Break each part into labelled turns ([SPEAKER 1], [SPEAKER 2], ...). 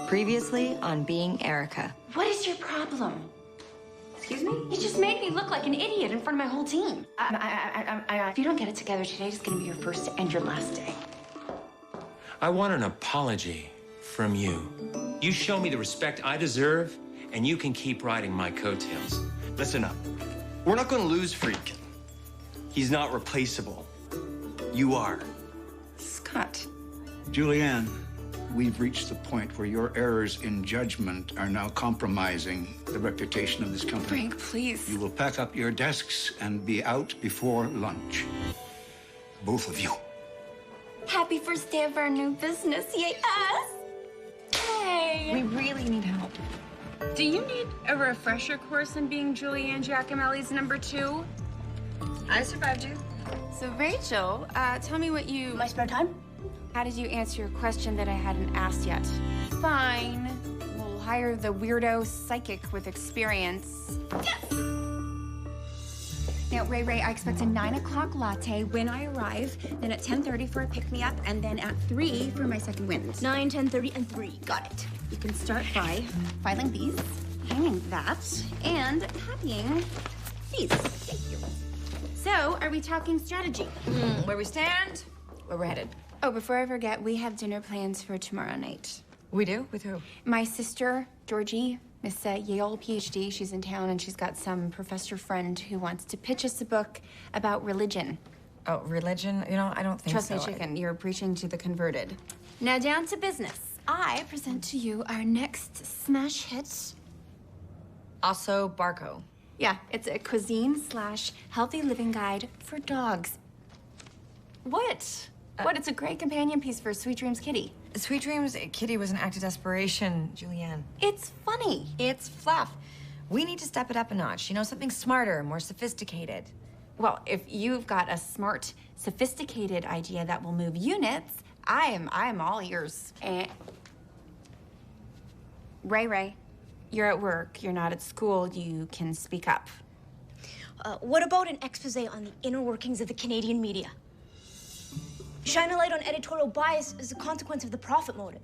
[SPEAKER 1] Previously on Being Erica.
[SPEAKER 2] What is your problem?
[SPEAKER 3] Excuse me?
[SPEAKER 2] You just made me look like an idiot in front of my whole team. If you don't get it together, today's gonna be your first and your last day.
[SPEAKER 4] I want an apology from you. You show me the respect I deserve, and you can keep riding my coattails.
[SPEAKER 5] Listen up. We're not going to lose Freak. He's not replaceable. You are.
[SPEAKER 3] Scott.
[SPEAKER 6] Julianne, we've reached the point where your errors in judgment are now compromising the reputation of this company.
[SPEAKER 3] Frank, please.
[SPEAKER 6] You will pack up your desks and be out before lunch. Both of you.
[SPEAKER 2] Happy first day of our new business, yay us! Hey!
[SPEAKER 3] We really need help. Do you need a refresher course on being Julianne Giacomelli's number 2? I survived you. So, Rachel, tell me what you...
[SPEAKER 7] My spare time?
[SPEAKER 3] How did you answer your question that I hadn't asked yet? Fine. We'll hire the weirdo psychic with experience.
[SPEAKER 2] Yes!
[SPEAKER 3] Now, Ray, I expect a 9 o'clock latte when I arrive, then at 10:30 for a pick-me-up, and then at 3 for my second wind.
[SPEAKER 7] 9, 10:30, and 3. Got it.
[SPEAKER 3] You can start by filing these, hanging that, and copying these. Thank you. So, are we talking strategy?
[SPEAKER 1] Where we stand, where we're headed.
[SPEAKER 3] Oh, before I forget, we have dinner plans for tomorrow night.
[SPEAKER 1] We do? With who?
[SPEAKER 3] My sister, Georgie, Miss Yale PhD, she's in town, and she's got some professor friend who wants to pitch us a book about religion.
[SPEAKER 1] Oh, religion? You know, I don't think
[SPEAKER 3] Trust
[SPEAKER 1] so.
[SPEAKER 3] me, chicken, you're preaching to the converted. Now down to business. I present to you our next smash hit.
[SPEAKER 1] Also, Barco.
[SPEAKER 3] Yeah, it's a cuisine/healthy living guide for dogs. What? It's a great companion piece for Sweet Dreams Kitty.
[SPEAKER 1] Sweet Dreams Kitty was an act of desperation, Julianne.
[SPEAKER 3] It's funny.
[SPEAKER 1] It's fluff. We need to step it up a notch. You know, something smarter, more sophisticated.
[SPEAKER 3] Well, if you've got a smart, sophisticated idea that will move units, I'm all ears. Ray, you're at work. You're not at school. You can speak up.
[SPEAKER 7] What about an expose on the inner workings of the Canadian media? Shine a light on editorial bias as a consequence of the profit motive.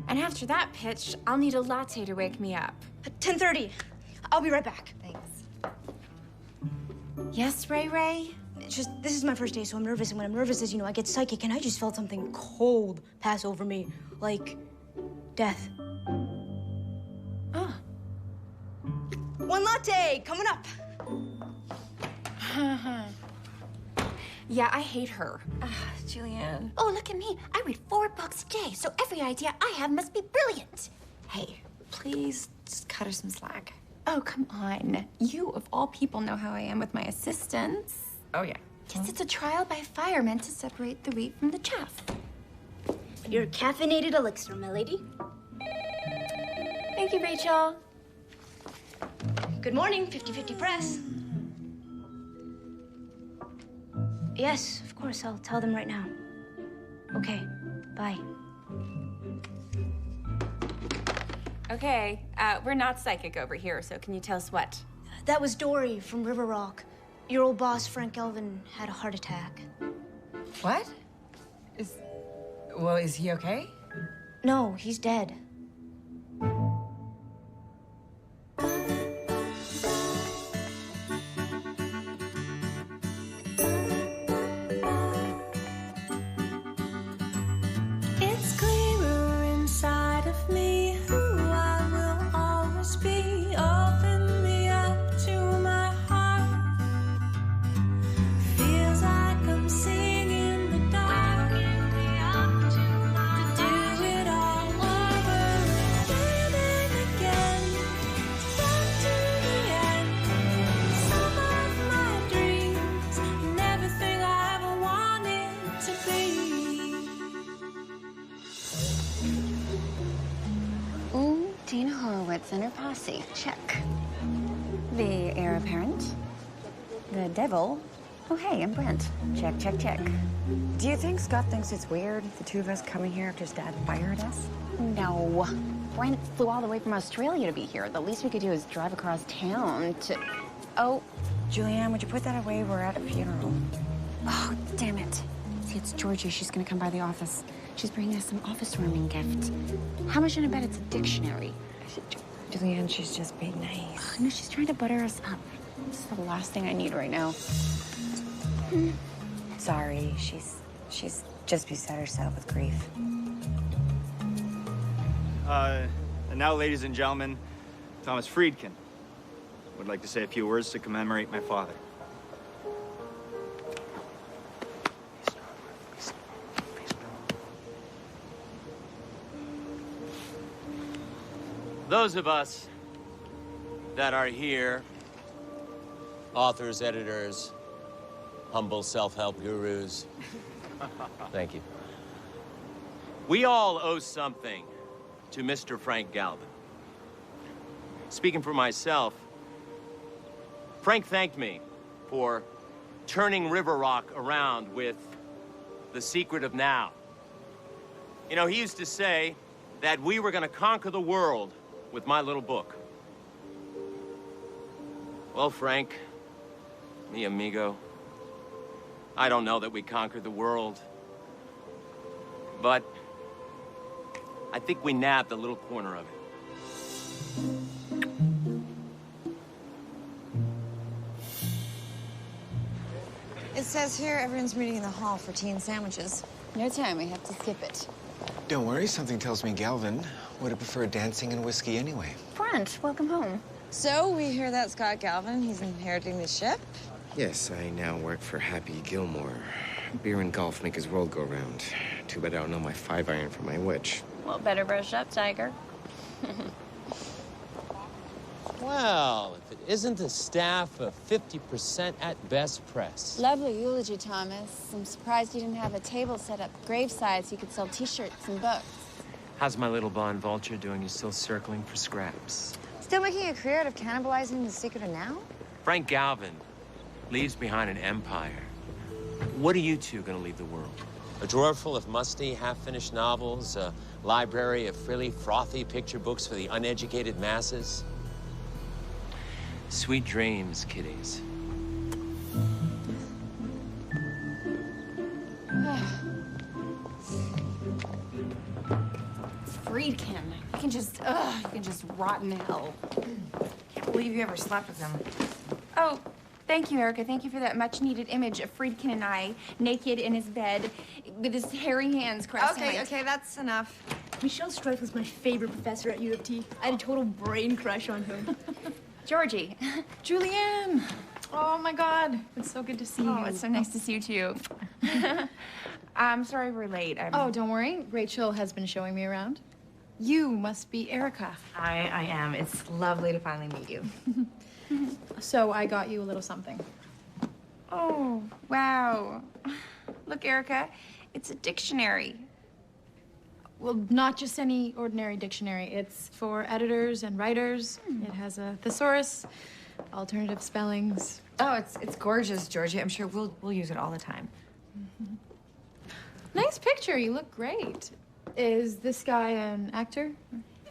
[SPEAKER 3] And after that pitch, I'll need a latte to wake me up.
[SPEAKER 7] At 10:30. I'll be right back.
[SPEAKER 1] Thanks.
[SPEAKER 3] Yes, Ray?
[SPEAKER 7] It's just, this is my first day, so I'm nervous. And when I'm nervous, as you know, I get psychic, and I just felt something cold pass over me. Like death.
[SPEAKER 3] Oh.
[SPEAKER 7] One latte, coming up.
[SPEAKER 3] Yeah, I hate her.
[SPEAKER 1] Julianne.
[SPEAKER 2] Oh, look at me. I read 4 books a day, so every idea I have must be brilliant.
[SPEAKER 1] Hey, please just cut her some slack.
[SPEAKER 3] Oh, come on. You, of all people, know how I am with my assistants.
[SPEAKER 1] Oh, yeah.
[SPEAKER 3] Yes, it's a trial by fire meant to separate the wheat from the chaff.
[SPEAKER 7] Your caffeinated elixir, my lady.
[SPEAKER 3] Thank you, Rachel.
[SPEAKER 7] Good morning, 50/50 Press. Yes, of course, I'll tell them right now. Okay, bye.
[SPEAKER 3] Okay, we're not psychic over here, so can you tell us what?
[SPEAKER 7] That was Dory from River Rock. Your old boss, Frank Elvin, had a heart attack.
[SPEAKER 1] What? Is he okay?
[SPEAKER 7] No, he's dead.
[SPEAKER 8] It's clearer inside of me who I will always be. Open me up to my heart. Feels like I'm singing the dark. Open me up to do it all over again and again. Step to the end. Some of my dreams and everything I ever wanted to be.
[SPEAKER 3] Ooh, Dana Horowitz and her posse. Check. The heir apparent. The devil. Oh, hey, I'm Brent. Check.
[SPEAKER 1] Do you think Scott thinks it's weird, the two of us coming here after Dad fired us?
[SPEAKER 3] No. Brent flew all the way from Australia to be here. The least we could do is drive across town to... Oh,
[SPEAKER 1] Julianne, would you put that away? We're at a funeral.
[SPEAKER 3] oh, damn it. See, it's Georgie. She's gonna come by the office.
[SPEAKER 2] She's bringing us some office warming gift. How much should I bet it's a dictionary?
[SPEAKER 1] Julianne, she's just being nice.
[SPEAKER 2] No, she's trying to butter us up. This is the last thing I need right now.
[SPEAKER 1] Sorry, she's just beside herself with grief.
[SPEAKER 5] And now, ladies and gentlemen, Thomas Friedkin would like to say a few words to commemorate my father.
[SPEAKER 4] Those of us that are here, authors, editors, humble self-help gurus, thank you. We all owe something to Mr. Frank Galvin. Speaking for myself, Frank thanked me for turning River Rock around with The Secret of Now. You know, he used to say that we were going to conquer the world with my little book. Well, Frank, mi amigo, I don't know that we conquered the world, but I think we nabbed a little corner of it.
[SPEAKER 1] It says here everyone's meeting in the hall for tea and sandwiches.
[SPEAKER 3] No time, we have to skip it.
[SPEAKER 9] Don't worry, something tells me Galvin would have preferred dancing and whiskey anyway.
[SPEAKER 2] Brent, welcome home.
[SPEAKER 1] So we hear that Scott Galvin, he's inheriting the ship?
[SPEAKER 9] Yes, I now work for Happy Gilmore. Beer and golf make his world go round. Too bad I don't know my 5-iron from my witch.
[SPEAKER 2] Well, better brush up, Tiger.
[SPEAKER 4] Well, if it isn't a staff of 50% at best press.
[SPEAKER 3] Lovely eulogy, Thomas. I'm surprised you didn't have a table set up graveside so you could sell t-shirts and books.
[SPEAKER 4] How's my little blonde vulture doing? You still circling for scraps?
[SPEAKER 1] Still making a career out of cannibalizing The Secret of Now?
[SPEAKER 4] Frank Galvin leaves behind an empire. What are you two gonna leave the world? A drawer full of musty, half-finished novels, a library of frilly, frothy picture books for the uneducated masses? Sweet dreams, kiddies.
[SPEAKER 3] Friedkin. You can just rot in hell.
[SPEAKER 1] Can't believe you ever slept with him.
[SPEAKER 3] Oh, thank you, Erica. Thank you for that much-needed image of Friedkin and I, naked in his bed, with his hairy hands crossed.
[SPEAKER 1] Okay, that's enough.
[SPEAKER 7] Michelle Strife was my favorite professor at U of T. I had a total brain crush on him.
[SPEAKER 3] Georgie.
[SPEAKER 10] Julianne! Oh my God, it's so good to see you.
[SPEAKER 3] Oh, it's so nice to see you too. I'm sorry we're late.
[SPEAKER 10] Oh, don't worry. Rachel has been showing me around. You must be Erica.
[SPEAKER 1] I am. It's lovely to finally meet you.
[SPEAKER 10] So I got you a little something.
[SPEAKER 3] Oh, wow. Look, Erica, it's a dictionary.
[SPEAKER 10] Well, not just any ordinary dictionary. It's for editors and writers. It has a thesaurus, alternative spellings.
[SPEAKER 1] Oh, it's gorgeous, Georgie. I'm sure we'll use it all the time.
[SPEAKER 10] Nice picture. You look great. Is this guy an actor?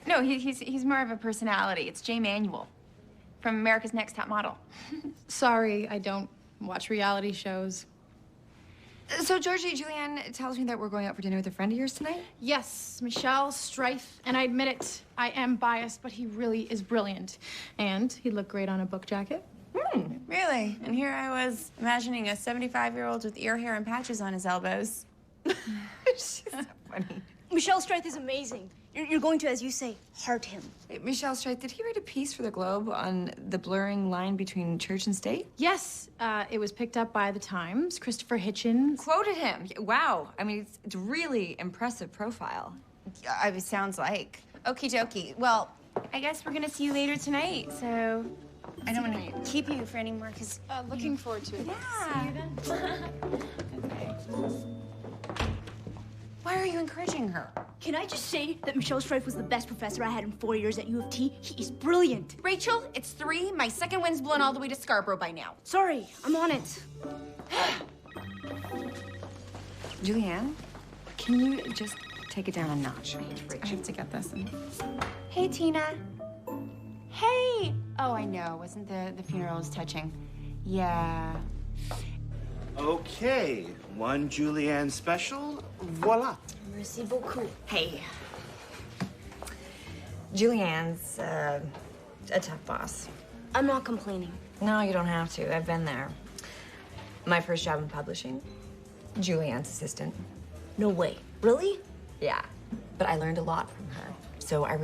[SPEAKER 3] No, he's more of a personality. It's Jay Manuel from America's Next Top Model.
[SPEAKER 10] Sorry, I don't watch reality shows.
[SPEAKER 1] So, Georgie, Julianne tells me that we're going out for dinner with a friend of yours tonight?
[SPEAKER 10] Yes, Michelle Strife, and I admit it, I am biased, but he really is brilliant. And he'd look great on a book jacket.
[SPEAKER 3] Really? And here I was imagining a 75-year-old with ear hair and patches on his elbows.
[SPEAKER 1] She's so funny.
[SPEAKER 7] Michelle Strife is amazing. You're going to, as you say, heart him.
[SPEAKER 1] Wait, Michelle Strife, did he write a piece for the Globe on the blurring line between church and state?
[SPEAKER 10] Yes, it was picked up by the Times. Christopher Hitchens.
[SPEAKER 1] Quoted him. Wow. I mean, it's really impressive profile.
[SPEAKER 3] It sounds like. Okie dokie. Well, I guess we're gonna see you later tonight, so I don't want to keep you for any more, because...
[SPEAKER 10] Looking forward to it.
[SPEAKER 3] Yeah.
[SPEAKER 10] See you then.
[SPEAKER 3] Okay. Why are you encouraging her?
[SPEAKER 7] Can I just say that Michelle Strife was the best professor I had in 4 years at U of T? He is brilliant.
[SPEAKER 3] Rachel, it's 3. My second wind's blown all the way to Scarborough by now.
[SPEAKER 7] Sorry, I'm on it.
[SPEAKER 1] Julianne, can you just take it down a notch?
[SPEAKER 3] I have to get this. Hey, Tina. Hey. Oh, I know. Wasn't the funeral as touching? Yeah.
[SPEAKER 11] Okay, one Julianne special, voila.
[SPEAKER 7] Merci beaucoup.
[SPEAKER 1] Hey. Julianne's a tough boss.
[SPEAKER 7] I'm not complaining.
[SPEAKER 1] No, you don't have to. I've been there. My first job in publishing, Julianne's assistant.
[SPEAKER 7] No way. Really?
[SPEAKER 1] Yeah, but I learned a lot from her. So I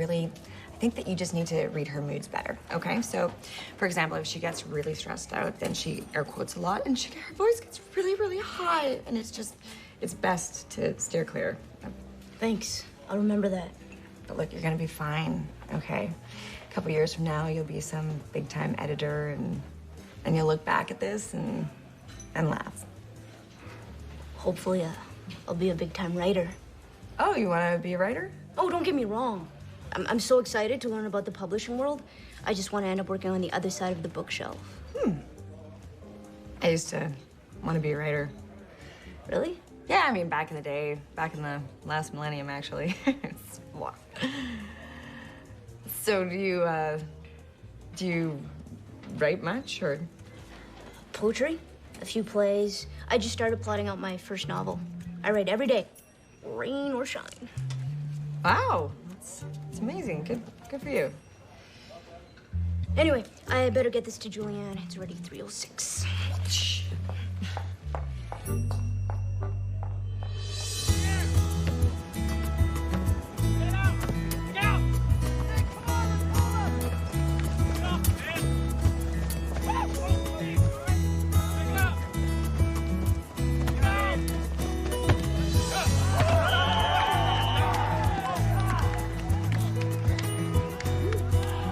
[SPEAKER 1] think that you just need to read her moods better, okay? So, for example, if she gets really stressed out, then she air quotes a lot and her voice gets really, really high. And it's best to steer clear.
[SPEAKER 7] Thanks. I'll remember that.
[SPEAKER 1] But look, you're gonna be fine, okay? A couple years from now, you'll be some big-time editor and you'll look back at this and laugh.
[SPEAKER 7] Hopefully, I'll be a big-time writer.
[SPEAKER 1] Oh, you wanna be a writer?
[SPEAKER 7] Oh, don't get me wrong. I'm so excited to learn about the publishing world. I just want to end up working on the other side of the bookshelf.
[SPEAKER 1] I used to want to be a writer.
[SPEAKER 7] Really?
[SPEAKER 1] Yeah, I mean, back in the day, back in the last millennium, actually. So do you write much, or?
[SPEAKER 7] Poetry, a few plays. I just started plotting out my first novel. I write every day, rain or shine.
[SPEAKER 1] Wow, it's amazing. Good for you.
[SPEAKER 7] Anyway, I better get this to Julianne. It's already 3:06.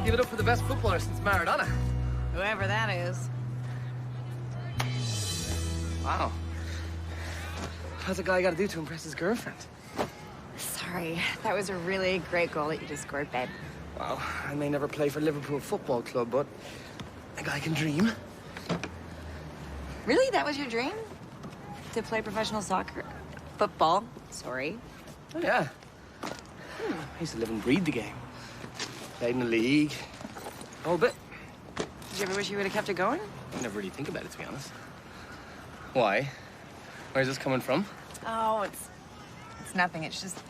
[SPEAKER 11] Give it up for the best footballer since Maradona.
[SPEAKER 1] Whoever that is.
[SPEAKER 11] Wow. How's a guy got to do to impress his girlfriend?
[SPEAKER 1] Sorry, that was a really great goal that you just scored, babe.
[SPEAKER 11] Well, I may never play for Liverpool Football Club, but a guy can dream.
[SPEAKER 1] Really? That was your dream? To play professional soccer? Football? Sorry.
[SPEAKER 11] Oh, yeah. I used to live and breathe the game. Played in the league. A whole bit.
[SPEAKER 1] Did you ever wish you would have kept it going?
[SPEAKER 11] I never really think about it, to be honest. Why? Where's this coming from?
[SPEAKER 1] Oh, it's nothing. It's just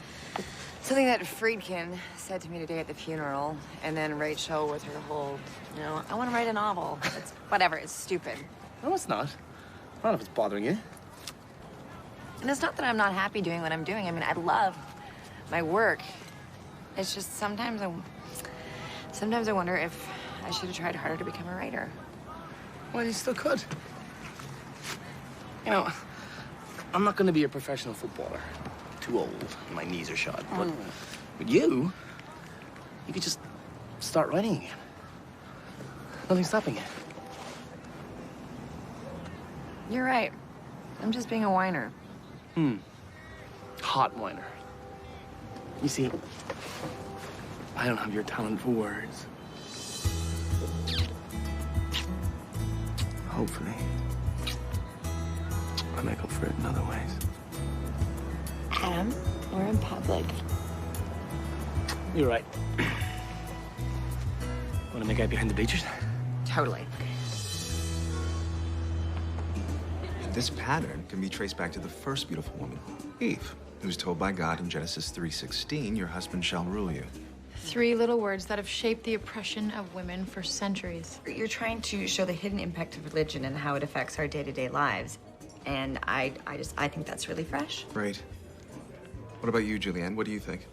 [SPEAKER 1] something that Friedkin said to me today at the funeral, and then Rachel with her whole, I want to write a novel. It's whatever. It's stupid.
[SPEAKER 11] No, it's not. I don't know if it's bothering you.
[SPEAKER 1] And it's not that I'm not happy doing what I'm doing. I mean, I love my work. It's just sometimes I wonder if I should have tried harder to become a writer.
[SPEAKER 11] Well, you still could. You know, I'm not going to be a professional footballer. Too old. My knees are shot. But with you could just start writing again. Nothing's stopping you.
[SPEAKER 1] You're right. I'm just being a whiner.
[SPEAKER 11] Hot whiner. You see, I don't have your talent for words. Hopefully, I make up for it in other ways.
[SPEAKER 1] Adam, we're in public.
[SPEAKER 11] You're right. Want to make out behind the bleachers?
[SPEAKER 1] Totally.
[SPEAKER 12] This pattern can be traced back to the first beautiful woman, Eve, who was told by God in Genesis 3:16, your husband shall rule you.
[SPEAKER 10] 3 little words that have shaped the oppression of women for centuries.
[SPEAKER 1] You're trying to show the hidden impact of religion and how it affects our day-to-day lives. And I think that's really fresh.
[SPEAKER 12] Right. What about you, Julianne? What do you think?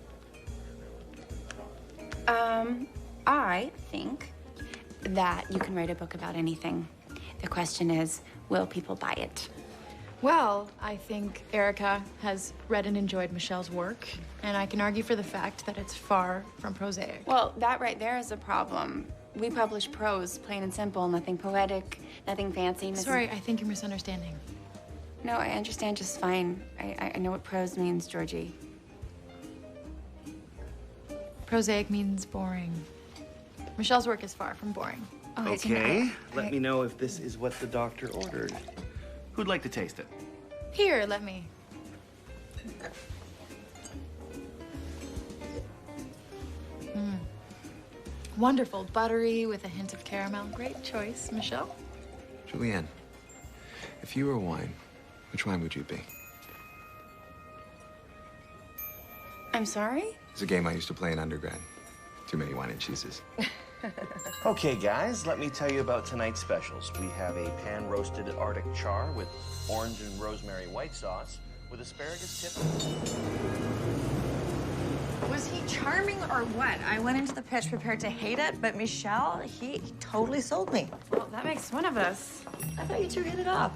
[SPEAKER 2] I think that you can write a book about anything. The question is, will people buy it?
[SPEAKER 10] Well, I think Erica has read and enjoyed Michelle's work, and I can argue for the fact that it's far from prosaic.
[SPEAKER 2] Well, that right there is a problem. We publish prose, plain and simple, nothing poetic, nothing fancy.
[SPEAKER 10] Sorry, I think you're misunderstanding.
[SPEAKER 2] No, I understand just fine. I know what prose means, Georgie.
[SPEAKER 10] Prosaic means boring. Michelle's work is far from boring.
[SPEAKER 2] Oh,
[SPEAKER 5] Okay, let me know if this is what the doctor ordered. Who'd like to taste it?
[SPEAKER 10] Here, let me. Wonderful, buttery with a hint of caramel. Great choice, Michelle.
[SPEAKER 12] Julianne, if you were wine, which wine would you be?
[SPEAKER 2] I'm sorry?
[SPEAKER 12] It's a game I used to play in undergrad. Too many wine and cheeses.
[SPEAKER 13] Okay, guys, let me tell you about tonight's specials. We have a pan-roasted Arctic char with orange and rosemary white sauce with asparagus tip.
[SPEAKER 1] Was he charming or what? I went into the pitch prepared to hate it, but Michelle, he totally sold me.
[SPEAKER 2] Well, that makes one of us.
[SPEAKER 1] I thought you two hit it off.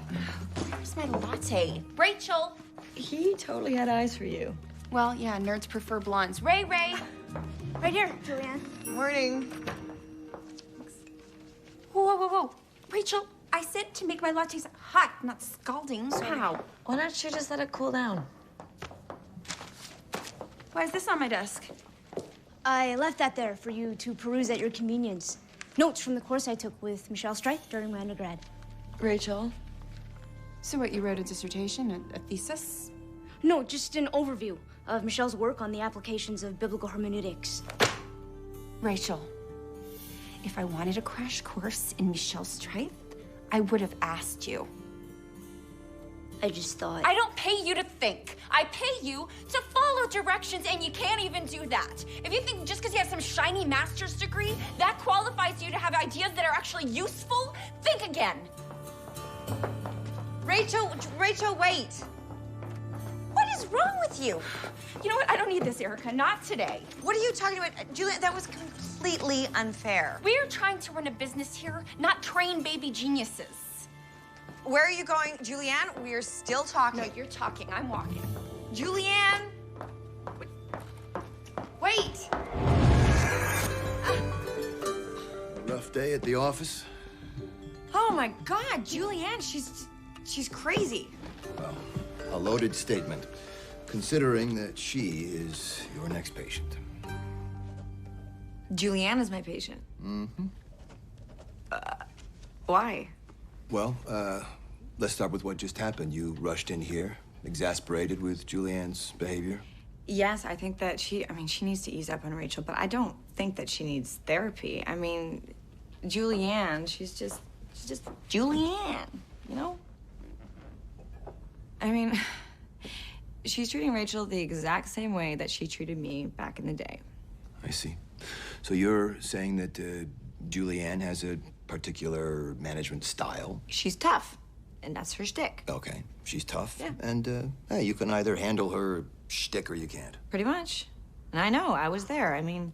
[SPEAKER 2] Where's my latte? Rachel!
[SPEAKER 1] He totally had eyes for you.
[SPEAKER 2] Well, yeah, nerds prefer blondes. Ray!
[SPEAKER 7] Right here, Julianne.
[SPEAKER 1] Morning.
[SPEAKER 2] Whoa. Rachel, I said to make my lattes hot, not scalding. How?
[SPEAKER 1] Why don't you just let it cool down?
[SPEAKER 2] Why is this on my desk?
[SPEAKER 7] I left that there for you to peruse at your convenience. Notes from the course I took with Michelle Strife during my undergrad.
[SPEAKER 1] Rachel?
[SPEAKER 2] So what, you wrote a dissertation, a thesis?
[SPEAKER 7] No, just an overview of Michelle's work on the applications of biblical hermeneutics.
[SPEAKER 2] Rachel, if I wanted a crash course in Michelle Strife, I would have asked you.
[SPEAKER 7] I just thought...
[SPEAKER 14] I don't pay you to think. I pay you to follow directions, and you can't even do that. If you think just because you have some shiny master's degree, that qualifies you to have ideas that are actually useful, think again.
[SPEAKER 1] Rachel, wait. What is wrong with you?
[SPEAKER 14] You know what? I don't need this, Erica. Not today.
[SPEAKER 1] What are you talking about? Julian, that was completely unfair.
[SPEAKER 14] We are trying to run a business here, not train baby geniuses.
[SPEAKER 1] Where are you going, Julianne? We are still talking.
[SPEAKER 14] No, you're talking. I'm walking.
[SPEAKER 1] Julianne! Wait!
[SPEAKER 15] Rough day at the office?
[SPEAKER 1] Oh my God, Julianne, she's crazy.
[SPEAKER 15] Well, a loaded statement, considering that she is your next patient.
[SPEAKER 1] Julianne is my patient.
[SPEAKER 15] Mm-hmm.
[SPEAKER 1] Why?
[SPEAKER 15] Well, let's start with what just happened. You rushed in here, exasperated with Julianne's behavior.
[SPEAKER 1] Yes, I think that she needs to ease up on Rachel, but I don't think that she needs therapy. I mean, Julianne, she's just Julianne, you know? I mean, she's treating Rachel the exact same way that she treated me back in the day.
[SPEAKER 15] I see. So you're saying that Julianne has a particular management style?
[SPEAKER 1] She's tough, and that's her shtick.
[SPEAKER 15] Okay, she's tough.
[SPEAKER 1] Yeah.
[SPEAKER 15] And hey, you can either handle her shtick or you can't.
[SPEAKER 1] Pretty much. And I know, I was there. I mean,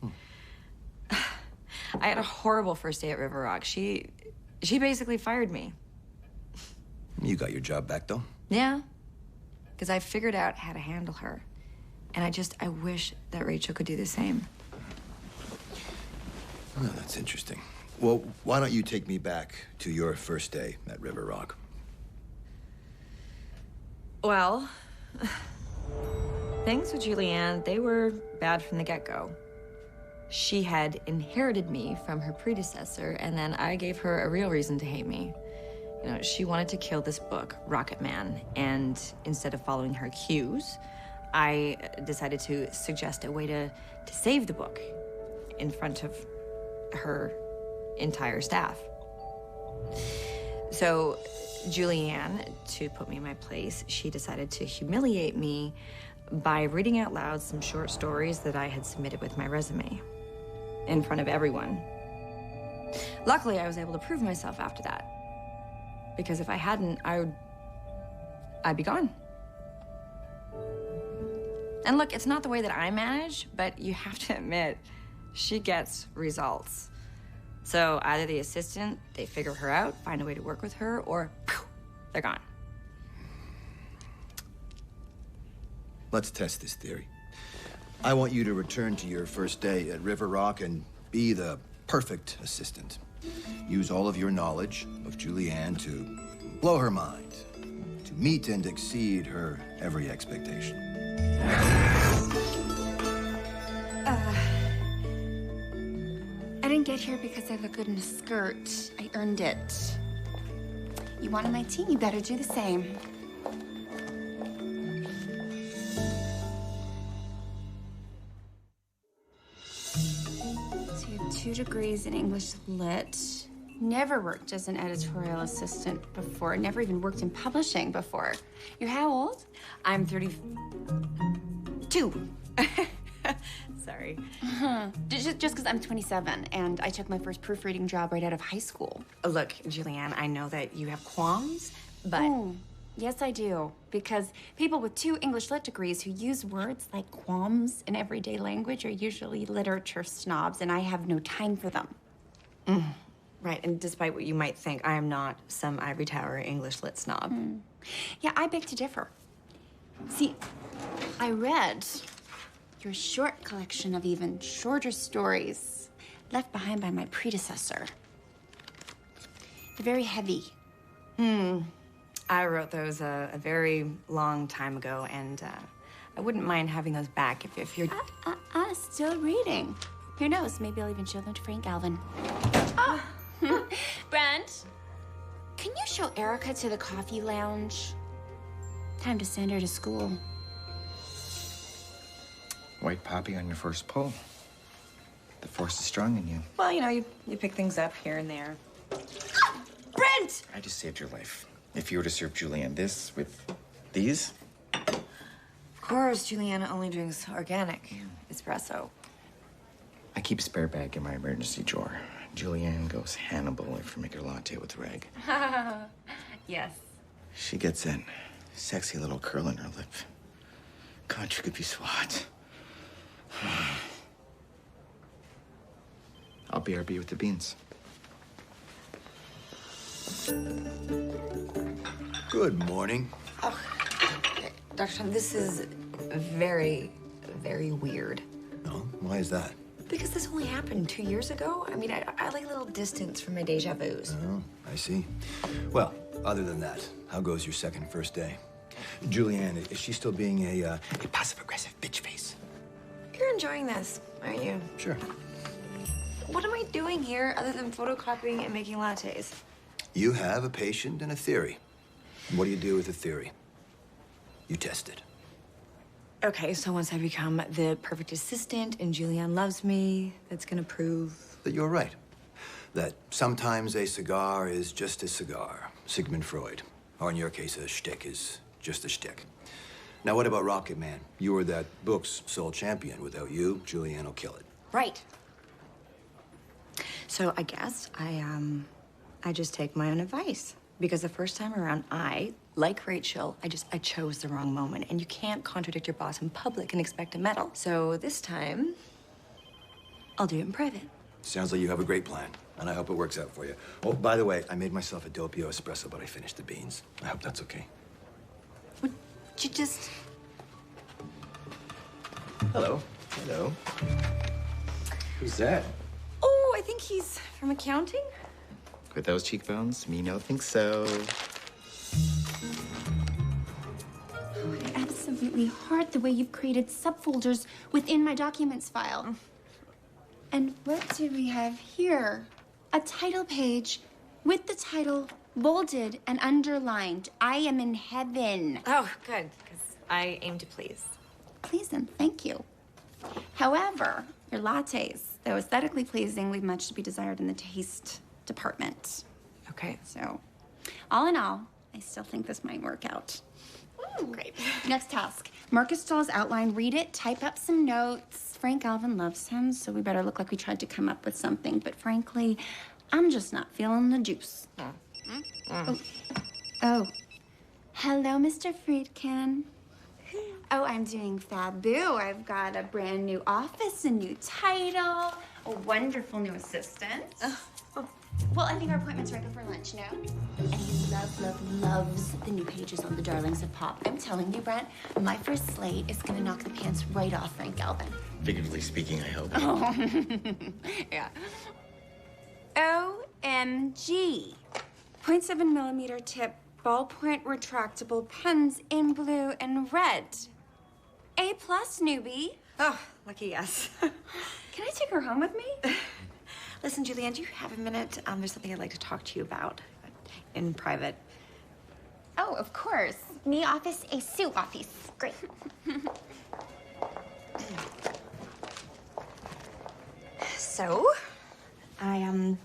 [SPEAKER 1] I had a horrible first day at River Rock. She basically fired me.
[SPEAKER 15] You got your job back, though?
[SPEAKER 1] Yeah, because I figured out how to handle her. And I wish that Rachel could do the same.
[SPEAKER 15] Oh, that's interesting. Well, why don't you take me back to your first day at River Rock?
[SPEAKER 1] Well, things with Julianne, they were bad from the get-go. She had inherited me from her predecessor, and then I gave her a real reason to hate me. You know, she wanted to kill this book, Rocket Man, and instead of following her cues, I decided to suggest a way to save the book in front of her entire staff. So Julianne, to put me in my place, she decided to humiliate me by reading out loud some short stories that I had submitted with my resume in front of everyone. Luckily, I was able to prove myself after that, because if I hadn't, I'd be gone. And look, it's not the way that I manage, but you have to admit, she gets results. So either the assistant, they figure her out, find a way to work with her, or phew, they're gone.
[SPEAKER 15] Let's test this theory. I want you to return to your first day at River Rock and be the perfect assistant. Use all of your knowledge of Julianne to blow her mind, to meet and exceed her every expectation.
[SPEAKER 2] I didn't get here because I look good in a skirt. I earned it. You wanted my tea, you better do the same. So you have 2 degrees in English Lit. Never worked as an editorial assistant before. Never even worked in publishing before. You're how old?
[SPEAKER 1] I'm 32. Sorry.
[SPEAKER 2] Just because I'm 27 and I took my first proofreading job right out of high school.
[SPEAKER 1] Look, Julianne, I know that you have qualms, but...
[SPEAKER 2] Yes, I do. Because people with 2 English Lit degrees who use words like qualms in everyday language are usually literature snobs, and I have no time for them.
[SPEAKER 1] Right, and despite what you might think, I am not some ivory tower English Lit snob.
[SPEAKER 2] Yeah, I beg to differ. See, I read your short collection of even shorter stories left behind by my predecessor. They're very heavy.
[SPEAKER 1] I wrote those a very long time ago, and I wouldn't mind having those back if you're...
[SPEAKER 2] Still reading. Who knows, maybe I'll even show them to Frank Alvin. Brent, can you show Erica to the coffee lounge? Time to send her to school.
[SPEAKER 9] White poppy on your first pull. The force is strong in you.
[SPEAKER 1] Well, you know, you pick things up here and there. Brent!
[SPEAKER 9] I just saved your life. If you were to serve Julianne this with these,
[SPEAKER 1] Of course, Juliana only drinks organic espresso.
[SPEAKER 9] I keep a spare bag in my emergency drawer. Julianne goes Hannibal if you make her latte with reg.
[SPEAKER 1] Yes.
[SPEAKER 9] She gets in. Sexy little curl in her lip. Country could be swat. I'll BRB with the beans.
[SPEAKER 15] Good morning.
[SPEAKER 1] Dr. Tom, this is very, very weird.
[SPEAKER 15] No? Why is that?
[SPEAKER 1] Because this only happened 2 years ago. I mean, I like a little distance from my deja vus.
[SPEAKER 15] Oh, I see. Well, other than that, how goes your second first day? Julianne, is she still being a passive-aggressive bitch face?
[SPEAKER 1] You're enjoying this, aren't you?
[SPEAKER 15] Sure.
[SPEAKER 1] What am I doing here other than photocopying and making lattes?
[SPEAKER 15] You have a patient and a theory. What do you do with the theory? You test it.
[SPEAKER 1] Okay, so once I become the perfect assistant and Julianne loves me, that's gonna prove...
[SPEAKER 15] That you're right. That sometimes a cigar is just a cigar. Sigmund Freud. Or in your case, a shtick is just a shtick. Now, what about Rocket Man? You were that book's sole champion. Without you, Julianne will kill it.
[SPEAKER 1] Right. So I guess I just take my own advice. Because the first time around, like Rachel, I chose the wrong moment. And you can't contradict your boss in public and expect a medal. So this time, I'll do it in private.
[SPEAKER 15] Sounds like you have a great plan, and I hope it works out for you. Oh, by the way, I made myself a doppio espresso, but I finished the beans. I hope that's okay.
[SPEAKER 1] Would you just...
[SPEAKER 9] Hello. Hello. Who's that?
[SPEAKER 1] Oh, I think he's from accounting.
[SPEAKER 9] With those cheekbones? Me no think so.
[SPEAKER 2] Oh, I absolutely heart the way you've created subfolders within my documents file. And what do we have here? A title page with the title bolded and underlined. I am in heaven.
[SPEAKER 1] Oh, good, because I aim to please.
[SPEAKER 2] Please and thank you. However, your lattes, though aesthetically pleasing, leave much to be desired in the taste department.
[SPEAKER 1] Okay.
[SPEAKER 2] So, all in all, I still think this might work out.
[SPEAKER 1] Great.
[SPEAKER 2] Next task. Marcus Stahl's outline. Read it, type up some notes. Frank Alvin loves him, so we better look like we tried to come up with something. But frankly, I'm just not feeling the juice. Oh. Hello, Mr. Friedkin. Oh, I'm doing faboo. I've got a brand new office, a new title, a wonderful new assistant. Well, I think our appointment's right before lunch, no? And he loves the new pages on the Darlings of Pop. I'm telling you, Brent, my first slate is gonna knock the pants right off Frank Alvin.
[SPEAKER 9] Figuratively speaking, I hope.
[SPEAKER 2] Oh, yeah. OMG. 0.7mm tip, ballpoint retractable pens in blue and red. A+, newbie.
[SPEAKER 1] Oh, lucky us.
[SPEAKER 2] Can I take her home with me?
[SPEAKER 1] Listen, Julianne, do you have a minute? There's something I'd like to talk to you about in private.
[SPEAKER 2] Oh, of course. Me office, a Sue office. Great.
[SPEAKER 1] So, I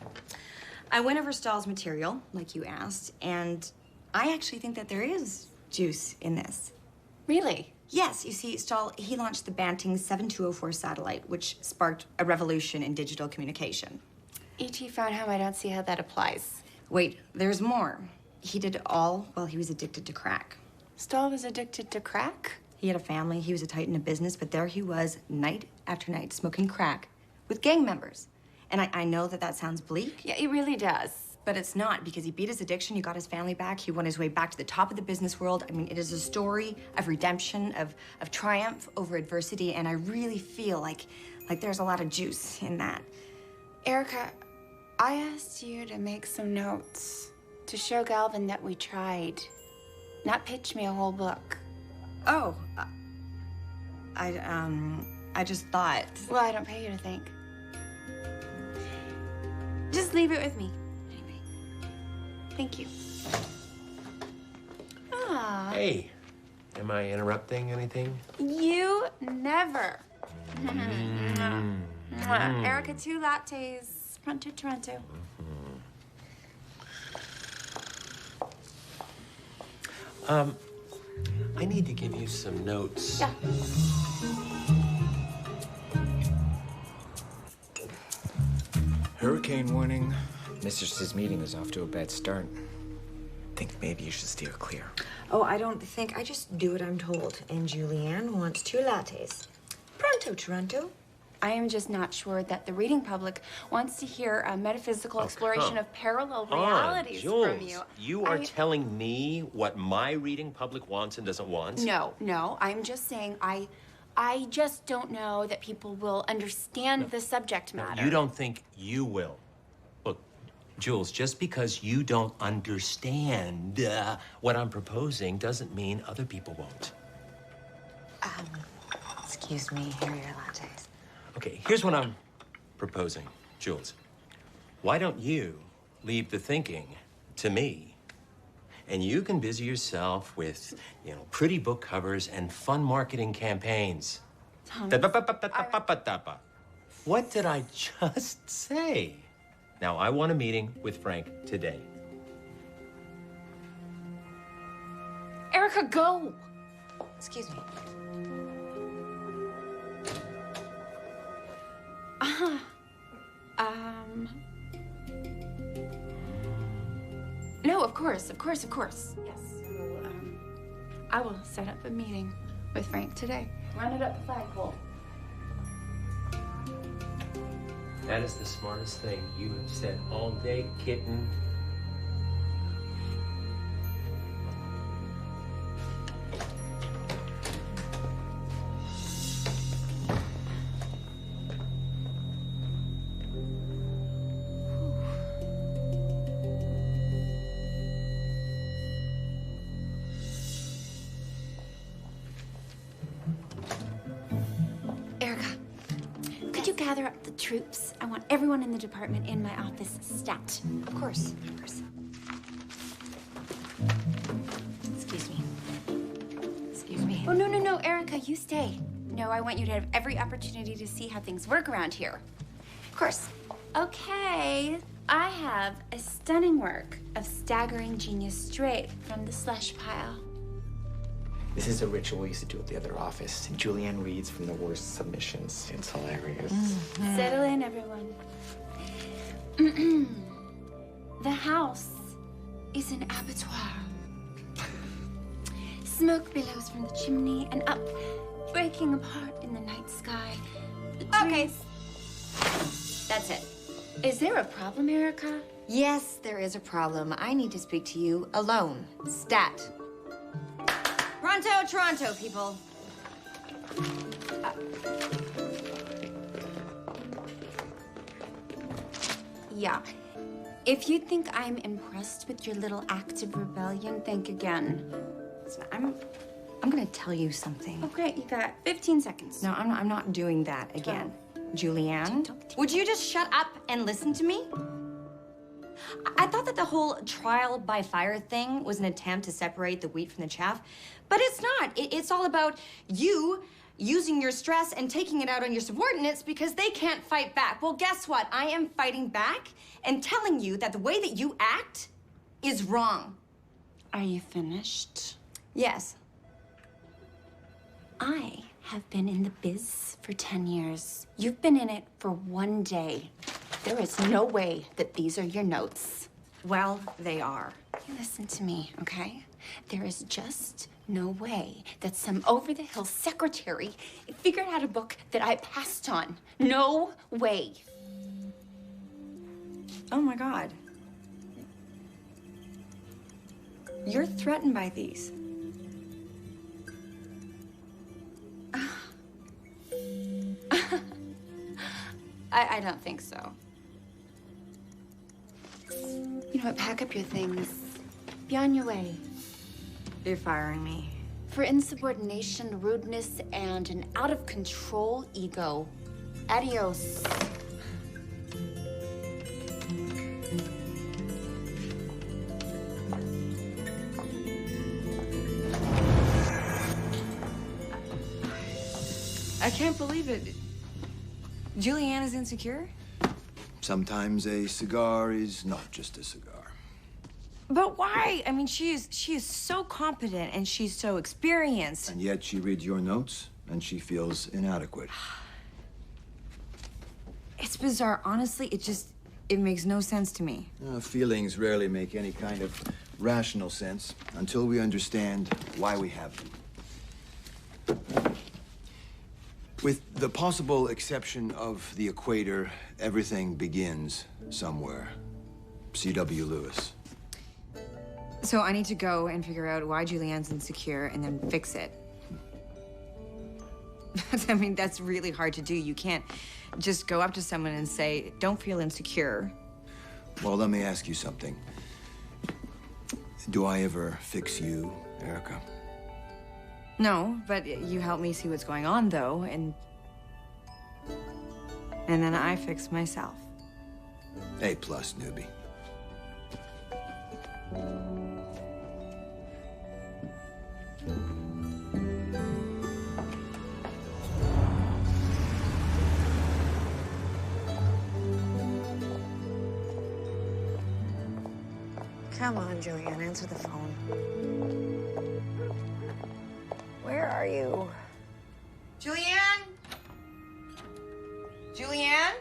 [SPEAKER 1] went over Stahl's material, like you asked, and I actually think that there is juice in this.
[SPEAKER 2] Really?
[SPEAKER 1] Yes, you see, Stahl, he launched the Banting 7204 satellite, which sparked a revolution in digital communication.
[SPEAKER 2] E.T. found him. I don't see how that applies.
[SPEAKER 1] Wait, there's more. He did it all while he was addicted to crack.
[SPEAKER 2] Stahl was addicted to crack?
[SPEAKER 1] He had a family, he was a titan of business, but there he was, night after night, smoking crack with gang members. And I know that sounds bleak.
[SPEAKER 2] Yeah, it really does.
[SPEAKER 1] But it's not, because he beat his addiction, he got his family back, he won his way back to the top of the business world. I mean, it is a story of redemption, of triumph over adversity, and I really feel like there's a lot of juice in that.
[SPEAKER 2] Erica, I asked you to make some notes to show Galvin that we tried, not pitch me a whole book.
[SPEAKER 1] Oh, I just thought.
[SPEAKER 2] Well, I don't pay you to think. Just leave it with me. Anyway, thank you. Ah.
[SPEAKER 4] Hey, am I interrupting anything?
[SPEAKER 2] You never. Erica, 2 lattes. Pronto, Toronto.
[SPEAKER 4] I need to give you some notes.
[SPEAKER 2] Yeah.
[SPEAKER 9] Hurricane warning. Mistress's meeting is off to a bad start. Think maybe you should steer clear.
[SPEAKER 1] Oh, I don't think. I just do what I'm told. And Julianne wants 2 lattes. Pronto, Toronto.
[SPEAKER 2] I am just not sure that the reading public wants to hear a metaphysical exploration of parallel realities
[SPEAKER 4] Jules,
[SPEAKER 2] from you.
[SPEAKER 4] You are telling me what my reading public wants and doesn't want?
[SPEAKER 2] No. I'm just saying I just don't know that people will understand the subject matter.
[SPEAKER 4] You don't think you will? Look, Jules, just because you don't understand what I'm proposing doesn't mean other people won't.
[SPEAKER 1] Excuse me, here are your lattes.
[SPEAKER 4] Okay, here's what I'm proposing, Jules. Why don't you leave the thinking to me? And you can busy yourself with, pretty book covers and fun marketing campaigns. What did I just say? Now, I want a meeting with Frank today.
[SPEAKER 2] Erica, go!
[SPEAKER 1] Excuse me.
[SPEAKER 2] No, of course. Yes. So, I will set up a meeting with Frank today. Run it up the flagpole.
[SPEAKER 4] That is the smartest thing you have said all day, kitten.
[SPEAKER 2] Gather up the troops. I want everyone in the department in my office stat.
[SPEAKER 1] Of course. Excuse me.
[SPEAKER 2] Oh, no, Erica, you stay. No, I want you to have every opportunity to see how things work around here. Of course. Okay, I have a stunning work of staggering genius straight from the slush pile.
[SPEAKER 9] This is a ritual we used to do at the other office. Julianne reads from the worst submissions. It's hilarious.
[SPEAKER 2] Settle in, everyone. The house is an abattoir. Smoke billows from the chimney and up, breaking apart in the night sky.
[SPEAKER 1] Okay.
[SPEAKER 2] That's it. Is there a problem, Erica?
[SPEAKER 1] Yes, there is a problem. I need to speak to you alone. Stat. Pronto, Toronto, people.
[SPEAKER 2] Yeah. If you think I'm impressed with your little act of rebellion, think again.
[SPEAKER 1] Listen, I'm gonna tell you something.
[SPEAKER 2] Oh, great. You got 15 seconds.
[SPEAKER 1] No, I'm not doing that again. Julianne, would you just shut up and listen to me? I thought that the whole trial by fire thing was an attempt to separate the wheat from the chaff, but it's not. It's all about you using your stress and taking it out on your subordinates because they can't fight back. Well, guess what? I am fighting back and telling you that the way that you act is wrong.
[SPEAKER 2] Are you finished?
[SPEAKER 1] Yes.
[SPEAKER 2] I have been in the biz for 10 years. You've been in it for 1 day. There is no way that these are your notes.
[SPEAKER 1] Well, they are.
[SPEAKER 2] You listen to me, okay? There is just no way that some over-the-hill secretary figured out a book that I passed on. No way.
[SPEAKER 1] Oh my God. You're threatened by these.
[SPEAKER 2] I don't think so. You know what? Pack up your things. Be on your way.
[SPEAKER 1] You're firing me.
[SPEAKER 2] For insubordination, rudeness, and an out-of-control ego. Adios.
[SPEAKER 1] I can't believe it. Julianne is insecure?
[SPEAKER 15] Sometimes a cigar is not just a cigar.
[SPEAKER 1] But why? I mean, she is so competent and she's so experienced.
[SPEAKER 15] And yet she reads your notes and she feels inadequate.
[SPEAKER 1] It's bizarre. Honestly, it makes no sense to me.
[SPEAKER 15] Feelings rarely make any kind of rational sense until we understand why we have them. With the possible exception of the equator, everything begins somewhere. C.W. Lewis.
[SPEAKER 1] So I need to go and figure out why Julianne's insecure and then fix it. I mean, that's really hard to do. You can't just go up to someone and say, don't feel insecure.
[SPEAKER 15] Well, let me ask you something. Do I ever fix you, Erica?
[SPEAKER 1] No, but you help me see what's going on, though, and then I fix myself.
[SPEAKER 15] A+, newbie.
[SPEAKER 1] Come on, Julianne, answer the phone. Where are you? Julianne? Julianne?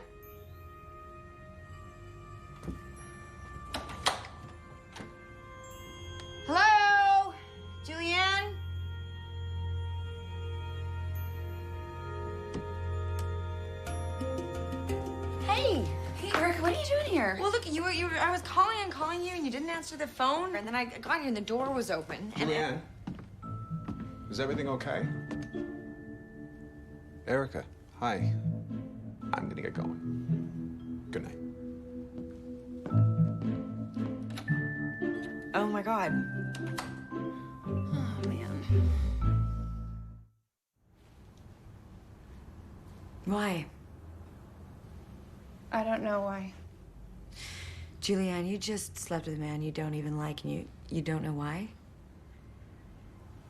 [SPEAKER 1] Hello? Julianne?
[SPEAKER 2] Hey! Hey, Erica, what are you doing here?
[SPEAKER 1] Well, look, I was calling and calling you, and you didn't answer the phone. And then I got here, and the door was open. And
[SPEAKER 12] Julianne, is everything okay? Erica, hi. I'm gonna get going. Good night.
[SPEAKER 1] Oh my God.
[SPEAKER 2] Oh, man.
[SPEAKER 1] Why?
[SPEAKER 2] I don't know why.
[SPEAKER 1] Julianne, you just slept with a man you don't even like, and you don't know why?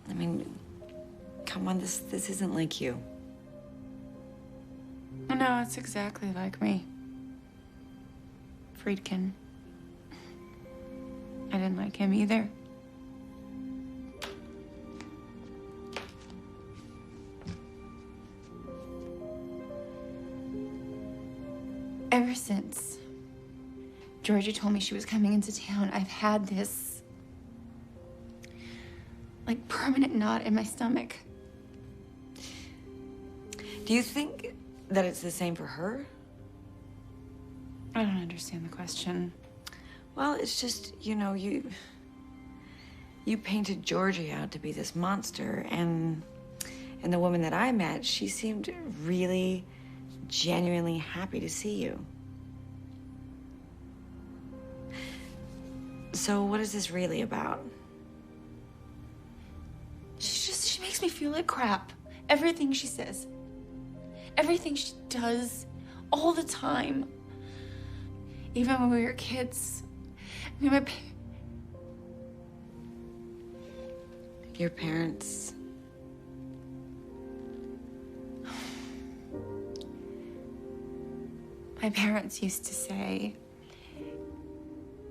[SPEAKER 1] I mean, come on, this isn't like you.
[SPEAKER 3] No, it's exactly like me. Friedkin. I didn't like him either. Ever since Georgia told me she was coming into town, I've had this, like, permanent knot in my stomach.
[SPEAKER 1] Do you think that it's the same for her?
[SPEAKER 3] I don't understand the question.
[SPEAKER 1] Well, it's just, you painted Georgie out to be this monster, and the woman that I met, she seemed really genuinely happy to see you. So what is this really about?
[SPEAKER 3] She makes me feel like crap. Everything she says. Everything she does. All the time. Even when we were kids. I mean,
[SPEAKER 1] Your parents.
[SPEAKER 3] My parents used to say,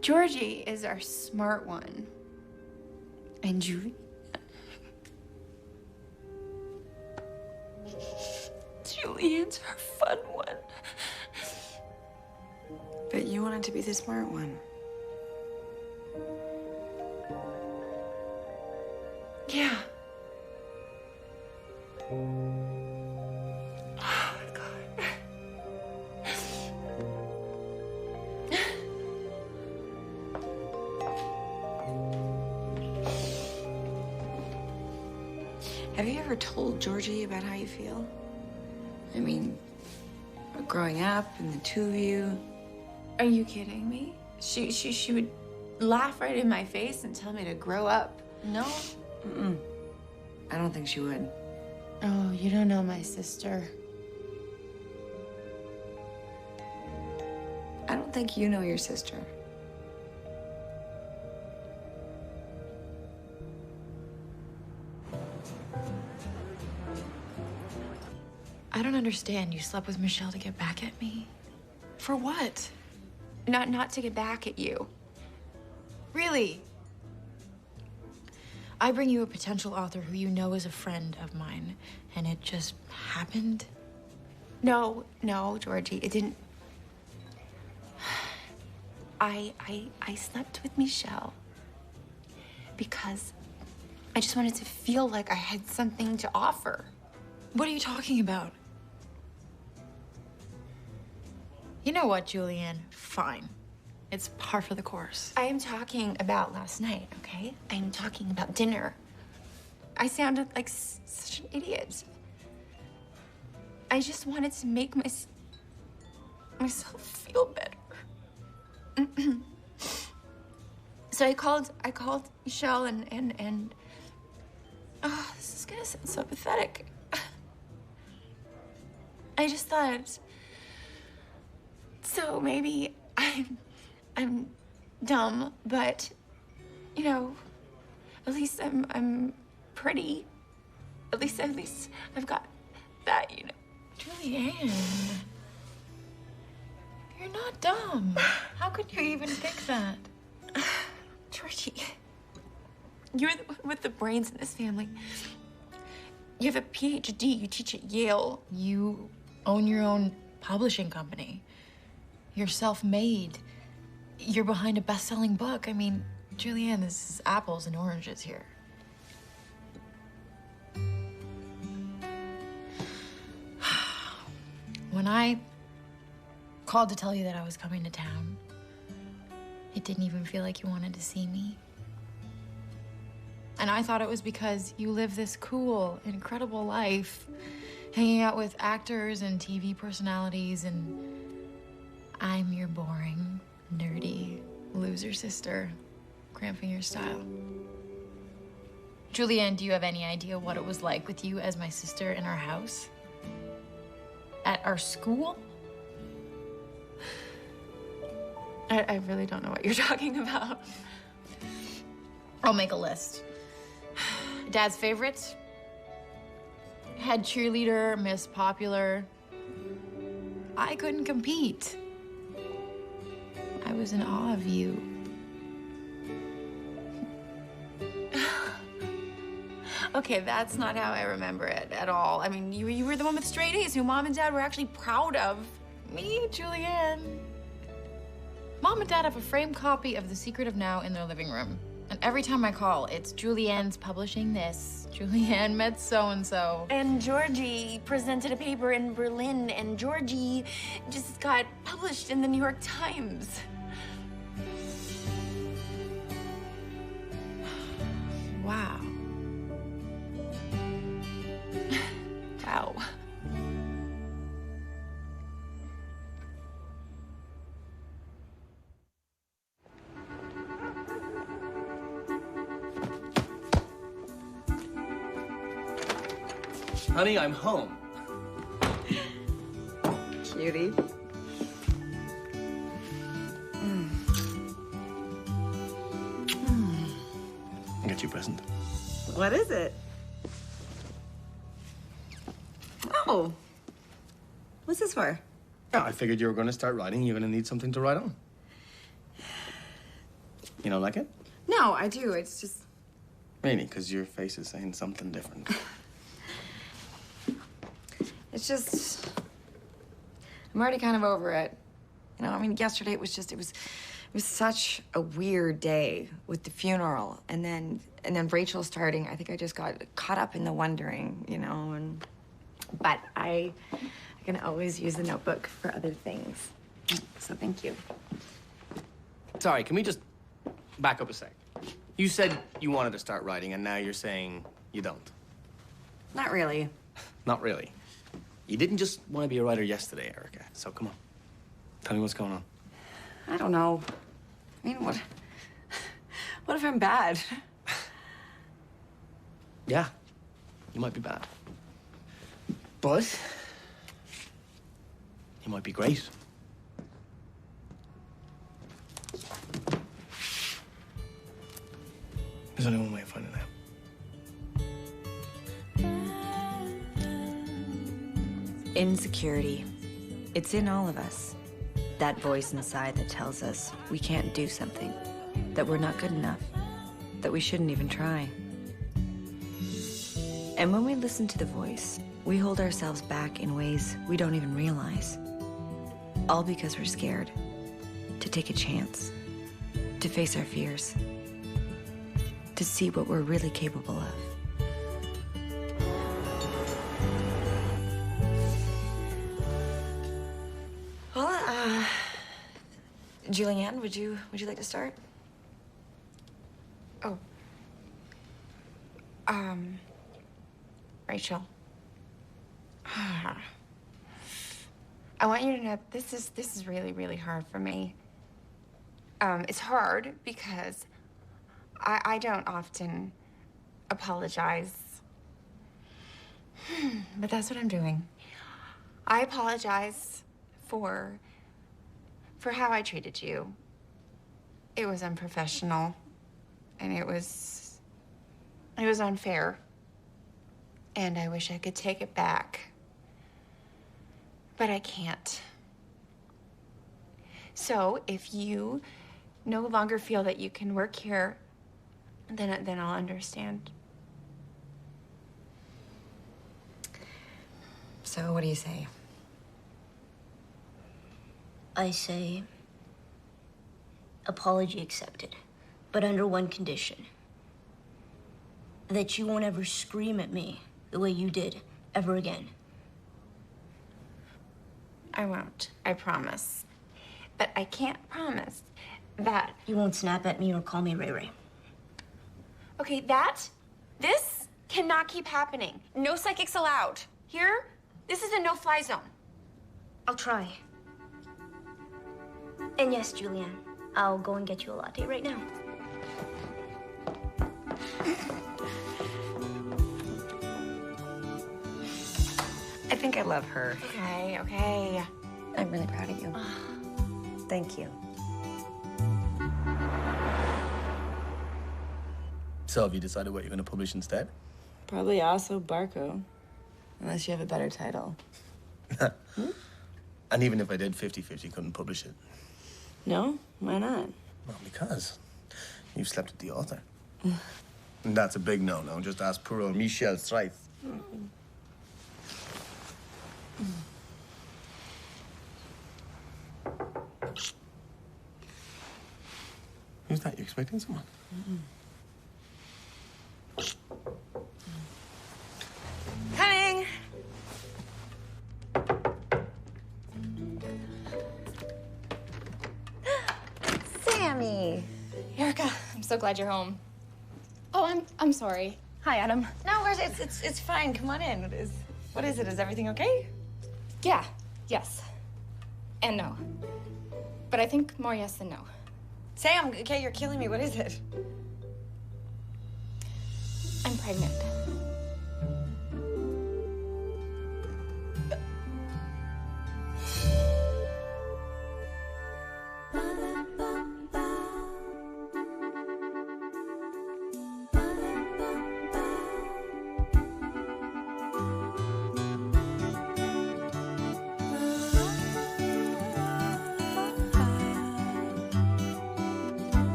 [SPEAKER 3] Georgie is our smart one. And Julie
[SPEAKER 14] The answer, a fun one.
[SPEAKER 1] But you wanted to be the smart one.
[SPEAKER 14] Yeah. Oh, God.
[SPEAKER 1] Have you ever told Georgie about how you feel? I mean, growing up and the two of you.
[SPEAKER 3] Are you kidding me? She would laugh right in my face and tell me to grow up. No?
[SPEAKER 1] Mm-mm. I don't think she would.
[SPEAKER 3] Oh, you don't know my sister.
[SPEAKER 1] I don't think you know your sister.
[SPEAKER 10] I don't understand. You slept with Michelle to get back at me? For what?
[SPEAKER 3] Not to get back at you.
[SPEAKER 10] Really? I bring you a potential author who you know is a friend of mine, and it just happened?
[SPEAKER 3] No, Georgie, it didn't. I slept with Michelle because I just wanted to feel like I had something to offer.
[SPEAKER 10] What are you talking about? You know what, Julianne? Fine. It's par for the course.
[SPEAKER 3] I am talking about last night, okay? I am talking about dinner. I sounded like such an idiot. I just wanted to make myself feel better. So I called Michelle and oh, this is gonna sound so pathetic. I just thought, so maybe I'm dumb, but you know, at least I'm pretty. At least I've got that, you know.
[SPEAKER 10] Julianne, you're not dumb. How could you even think that?
[SPEAKER 3] Georgie, you're the one with the brains in this family. You have a PhD, you teach at Yale.
[SPEAKER 10] You own your own publishing company. You're self-made. You're behind a best-selling book. I mean, Julianne, this is apples and oranges here. When I called to tell you that I was coming to town, it didn't even feel like you wanted to see me. And I thought it was because you live this cool, incredible life, hanging out with actors and TV personalities, and I'm your boring, nerdy, loser sister, cramping your style. Julianne, do you have any idea what it was like with you as my sister in our house? At our school?
[SPEAKER 3] I really don't know what you're talking about.
[SPEAKER 10] I'll make a list. Dad's favorites? Head cheerleader, Miss Popular. I couldn't compete. I was in awe of you.
[SPEAKER 3] Okay, that's not how I remember it at all. I mean, you were the one with straight A's who Mom and Dad were actually proud of.
[SPEAKER 10] Me, Julianne. Mom and Dad have a framed copy of The Secret of Now in their living room. And every time I call, it's Julianne's publishing this. Julianne met so-and-so.
[SPEAKER 3] And Georgie presented a paper in Berlin, and Georgie just got published in the New York Times.
[SPEAKER 10] Wow.
[SPEAKER 3] Wow.
[SPEAKER 11] Honey, I'm home.
[SPEAKER 1] Cutie.
[SPEAKER 11] I got you a present.
[SPEAKER 1] What is it? Oh. What's this for?
[SPEAKER 11] Yeah, I figured you were going to start writing. You're going to need something to write on. You don't like it?
[SPEAKER 1] No, I do. It's just...
[SPEAKER 11] Really? Because your face is saying something different.
[SPEAKER 1] It's just, I'm already kind of over it. You know, I mean, yesterday it was such a weird day with the funeral, and then Rachel starting. I think I just got caught up in the wondering, you know, but I can always use the notebook for other things. So thank you.
[SPEAKER 11] Sorry, can we just back up a sec? You said you wanted to start writing, and now you're saying you don't.
[SPEAKER 1] Not really.
[SPEAKER 11] Not really. You didn't just want to be a writer yesterday, Erica. So come on. Tell me what's going on.
[SPEAKER 1] I don't know. I mean, what if I'm bad?
[SPEAKER 11] Yeah, you might be bad. But you might be great. There's only one way of finding out.
[SPEAKER 1] Insecurity. It's in all of us. That voice inside that tells us we can't do something, that we're not good enough, that we shouldn't even try. And when we listen to the voice, we hold ourselves back in ways we don't even realize. All because we're scared to take a chance, to face our fears, to see what we're really capable of. Well, Julianne, would you like to start?
[SPEAKER 3] Oh. Rachel. I want you to know this is really, really hard for me. It's hard because I don't often apologize. But that's what I'm doing. I apologize for how I treated you. It was unprofessional, and it was unfair. And I wish I could take it back. But I can't. So if you no longer feel that you can work here, then I'll understand.
[SPEAKER 1] So what do you say?
[SPEAKER 7] I say apology accepted, but under one condition. That you won't ever scream at me the way you did ever again.
[SPEAKER 3] I won't, I promise. But I can't promise that...
[SPEAKER 7] You won't snap at me or call me Ray Ray.
[SPEAKER 3] Okay, this cannot keep happening. No psychics allowed. Here, this is a no-fly zone.
[SPEAKER 7] I'll try. And yes, Julianne, I'll go and get you a latte right now.
[SPEAKER 1] I think I love her.
[SPEAKER 3] Okay.
[SPEAKER 1] I'm really proud of you. Thank you.
[SPEAKER 11] So have you decided what you're going to publish instead?
[SPEAKER 1] Probably also Barco. Unless you have a better title.
[SPEAKER 11] And even if I did 50-50, couldn't publish it.
[SPEAKER 1] No? Why not?
[SPEAKER 11] Well, because you've slept with the author. And that's a big no-no. Just ask poor old Michel Streif. Who's that? You expecting someone?
[SPEAKER 1] Coming! Sammy!
[SPEAKER 16] Erica, I'm so glad you're home. Oh, I'm sorry. Hi, Adam.
[SPEAKER 1] No, it's fine. Come on in. What is it? Is everything okay?
[SPEAKER 16] Yeah, yes. And no. But I think more yes than no.
[SPEAKER 1] Sam, okay, you're killing me. What is it?
[SPEAKER 16] I'm pregnant.